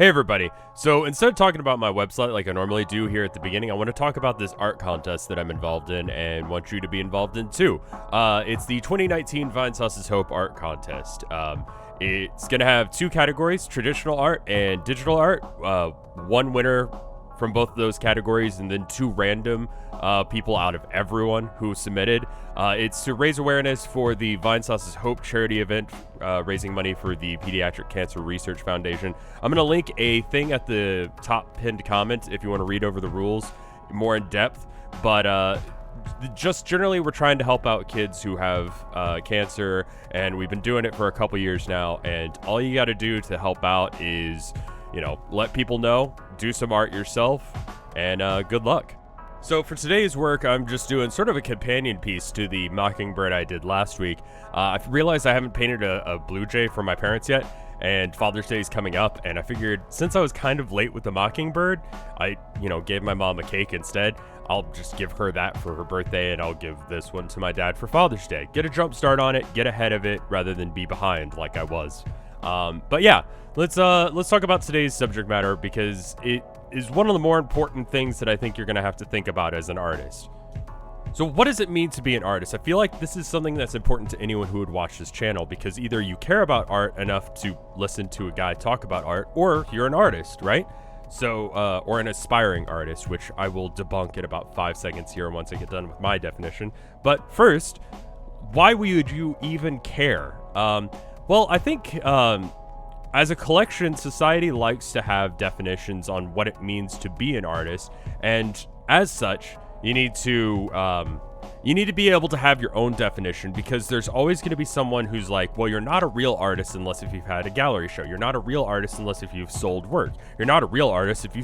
Hey everybody, so instead of talking about my website like I normally do here at the beginning, I want to talk about this art contest that I'm involved in and want you to be involved in too. It's the 2019 Vinesauce's Hope art contest. It's going to have two categories, traditional art and digital art. One winner from both of those categories and then two random people out of everyone who submitted. It's to raise awareness for the Vinesauce's Hope charity event, raising money for the Pediatric Cancer Research Foundation. I'm going to link a thing at the top pinned comment if you want to read over the rules more in depth. But just generally, we're trying to help out kids who have cancer, and we've been doing it for a couple years now. And all you got to do to help out is, let people know, do some art yourself, and good luck. So for today's work, I'm just doing sort of a companion piece to the mockingbird I did last week. I realized I haven't painted a blue jay for my parents yet, and Father's Day is coming up, and I figured since I was kind of late with the mockingbird, I, gave my mom a cake instead. I'll just give her that for her birthday, and I'll give this one to my dad for Father's Day. Get a jump start on it, get ahead of it, rather than be behind like I was. But yeah, let's talk about today's subject matter, because it is one of the more important things that I think you're going to have to think about as an artist. So what does it mean to be an artist? I feel like this is something that's important to anyone who would watch this channel, because either you care about art enough to listen to a guy talk about art, or you're an artist, right? So, or an aspiring artist, which I will debunk in about 5 seconds here once I get done with my definition. But first, why would you even care? Well, I think, as a collection, society likes to have definitions on what it means to be an artist, and as such, you need to be able to have your own definition, because there's always going to be someone who's like, well, you're not a real artist unless if you've had a gallery show. You're not a real artist unless if you've sold work. You're not a real artist if you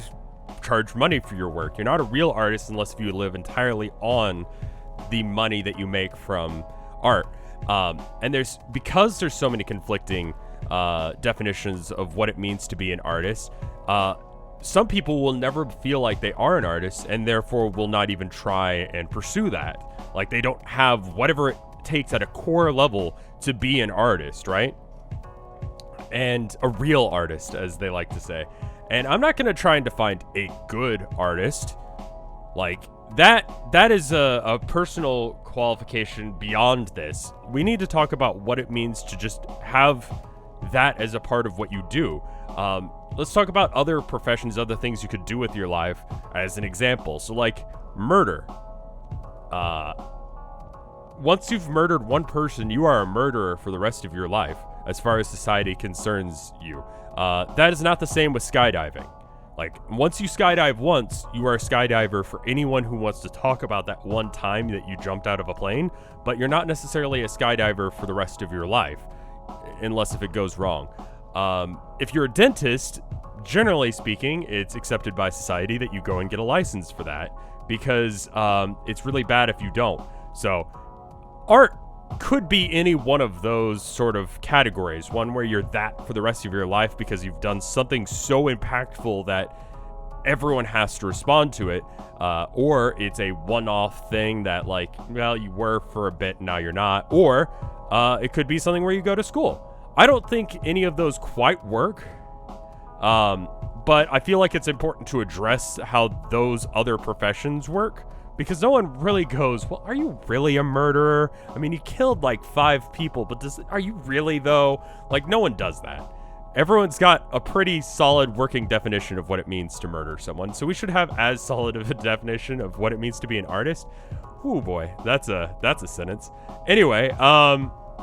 charge money for your work. You're not a real artist unless if you live entirely on the money that you make from art. And because there's so many conflicting definitions of what it means to be an artist, some people will never feel like they are an artist, and therefore will not even try and pursue that. Like, they don't have whatever it takes at a core level to be an artist, right? And a real artist, as they like to say. And I'm not going to try and define a good artist. Like, that is a personal qualification beyond this. We need to talk about what it means to just have that as a part of what you do. Let's talk about other professions, other things you could do with your life as an example. So, like, murder. Once you've murdered one person, you are a murderer for the rest of your life, as far as society concerns you. That is not the same with skydiving. Like, once you skydive once, you are a skydiver for anyone who wants to talk about that one time that you jumped out of a plane, but you're not necessarily a skydiver for the rest of your life, unless if it goes wrong. If you're a dentist, generally speaking, it's accepted by society that you go and get a license for that, because it's really bad if you don't. So art could be any one of those sort of categories, one where you're that for the rest of your life because you've done something so impactful that everyone has to respond to it, or it's a one-off thing that, like, well, you were for a bit, now you're not, or it could be something where you go to school. I don't think any of those quite work, but I feel like it's important to address how those other professions work, because no one really goes, well, are you really a murderer? I mean, you killed like 5 people, but are you really though? Like, no one does that. Everyone's got a pretty solid working definition of what it means to murder someone, so we should have as solid of a definition of what it means to be an artist. Oh boy, that's a sentence. Anyway,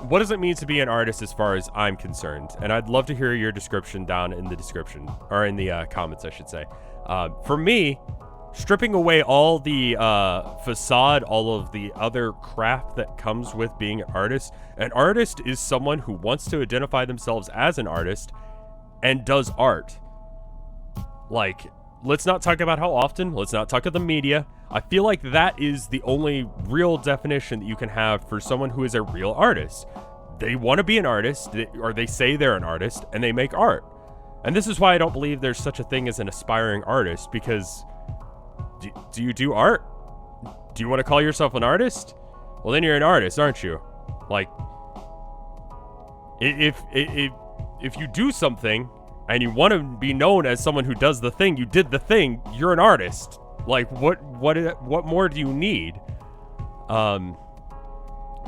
what does it mean to be an artist as far as I'm concerned? And I'd love to hear your description down in the description, or in the comments, I should say. For me, stripping away all the facade, all of the other crap that comes with being an artist is someone who wants to identify themselves as an artist and does art. Like, let's not talk about how often, let's not talk about the media. I feel like that is the only real definition that you can have for someone who is a real artist. They want to be an artist, or they say they're an artist, and they make art. And this is why I don't believe there's such a thing as an aspiring artist, because do you do art? Do you want to call yourself an artist? Well, then you're an artist, aren't you? Like, if you do something and you want to be known as someone who does the thing, you did the thing, you're an artist. Like, what more do you need?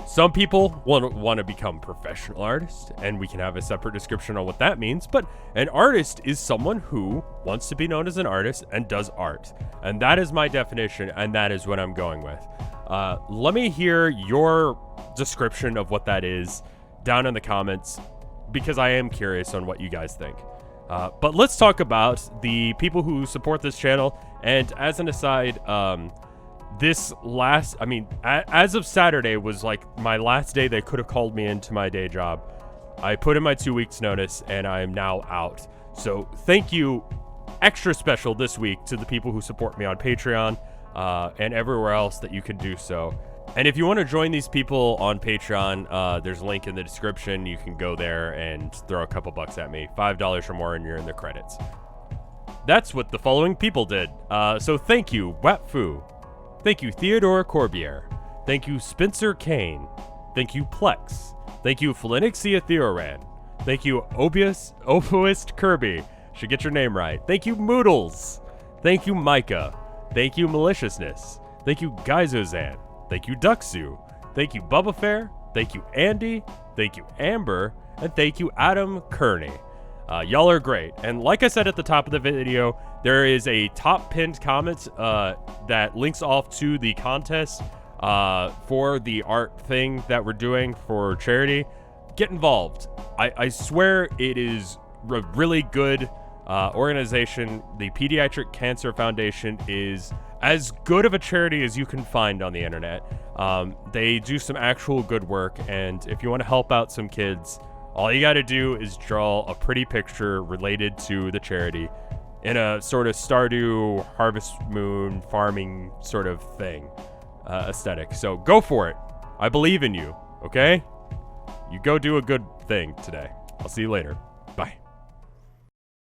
Some people want to become professional artists, and we can have a separate description on what that means, but an artist is someone who wants to be known as an artist and does art. And that is my definition, and that is what I'm going with. Let me hear your description of what that is down in the comments, because I am curious on what you guys think. But let's talk about the people who support this channel. And as an aside, as of Saturday was like my last day they could have called me into my day job. I put in my 2 weeks notice and I am now out. So thank you extra special this week to the people who support me on Patreon and everywhere else that you can do so. And if you want to join these people on Patreon, there's a link in the description. You can go there and throw a couple bucks at me, $5 or more, and you're in the credits. That's what the following people did. So thank you, Wapfu. Thank you, Theodore Corbier. Thank you, Spencer Kane. Thank you, Plex. Thank you, Felinixia Theoran. Thank you, Opoist Kirby. Should get your name right. Thank you, Moodles. Thank you, Micah. Thank you, Maliciousness. Thank you, Gaizozan. Thank you, Duxu. Thank you, Bubba Fair. Thank you, Andy. Thank you, Amber. And thank you, Adam Kearney. Y'all are great. And like I said at the top of the video, there is a top pinned comment that links off to the contest for the art thing that we're doing for charity. Get involved. I swear it is a really good organization. The Pediatric Cancer Foundation is as good of a charity as you can find on the internet. They do some actual good work, and if you want to help out some kids, all you got to do is draw a pretty picture related to the charity in a sort of Stardew Harvest Moon farming sort of thing, aesthetic. So go for it. I believe in you, okay? You go do a good thing today. I'll see you later.